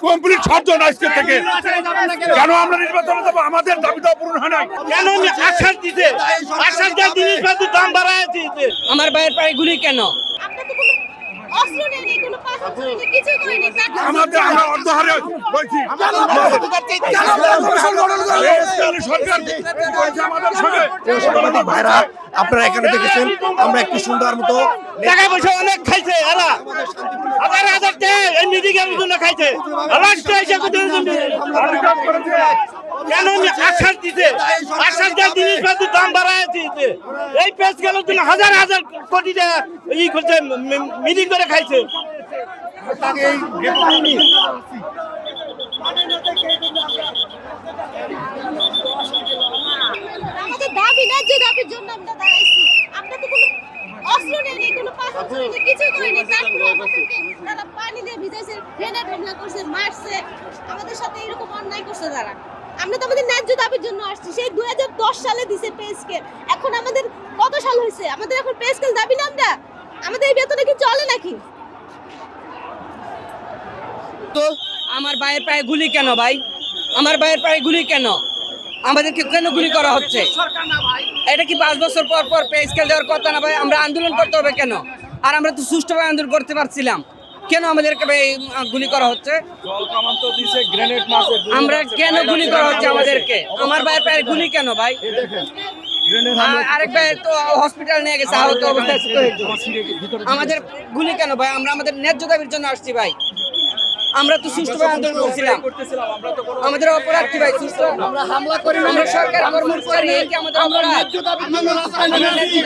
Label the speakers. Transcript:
Speaker 1: Complete সাতজন আজকে থেকে। কেন আমরা নির্বাচনে যাবো? আমাদের দাবি দাওয়া পূরণ হয় নাই।
Speaker 2: কেন আশ্বাস দিতে আশ্বাস দেয় জিনিসপাতির দাম বাড়ায় দিতে।
Speaker 3: আমার ভাইয়ের পায়ে গুলি কেন?
Speaker 1: আমাদের আমরা অর্ধহারে বলছি
Speaker 4: ভাইরা আপনারা এখানে দেখেছেন আমরা একটি সুন্দর মতো
Speaker 2: টাকা পয়সা অনেক খাইছে এরা, হাজার হাজার টাকা এই মিডিকের জন্য খাইছে। কেন আশ্বাস দিতে আশ্বাস দেয় জিনিসপাতির দাম বাড়ায় দিতে। এই পেজ গেলের জন্য হাজার হাজার কোটি টাকা ই করছে, মিটিং করে খাইছে।
Speaker 5: আমাদের দাবি ন্যায্য দাবির জন্য আমরা দাঁড়াইছি। আমরা তো কোনো অস্ত্র নেই, কোনো পাথর নেই, কিছু করিনি। তারপরে আমাদেরকে তারা পানি দিয়ে ভিজাইছে, গ্রেনেড হামলা করছে, মারছে, আমাদের সাথে এরকম অন্যায় করছে তারা। আমরা তো আমাদের ন্যায্য দাবির জন্য আসছি। সেই 2010 সালে দিছে পে স্কেল। এখন আমাদের কত সাল হয়েছে? আমাদের এখন পে স্কেল দাবি না আমরা? আমাদের এই বেতনে কি চলে নাকি?
Speaker 3: তো আমার ভাইয়ের পায়ে গুলি কেন ভাই? আমার ভাইয়ের পায়ে গুলি কেন? আমাদেরকে কেন গুলি করা হচ্ছে? এটা কি 5 বছর পর পর পে স্কেল দেওয়ার কথা না ভাই? আমরা আন্দোলন করতে হবে কেন? আর আমরা তো সুষ্ঠুভাবে আন্দোলন করতে পারছিলাম, কেন আমাদেরকে গুলি করা হচ্ছে? আমরা কেন গুলি করা হচ্ছে আমাদেরকে? আমার ভাইয়ের পায়ে গুলি কেন ভাই? আরেক ভাই তো হসপিটাল নিয়ে গেছে আহত অবস্থায়। আমাদের গুলি কেন ভাই? আমরা আমাদের ন্যায্য দাবির জন্য আসছি ভাই। আমরা তো সুষ্ঠুভাবে আন্দোলন করছিলাম। আমাদের অপরাধ কি ভাই? আমরা হামলা করি, আমরা সরকার কর্মচারী, কি আমাদের অপরাধ? আমরা ন্যায্য দাবির জন্য আসছি।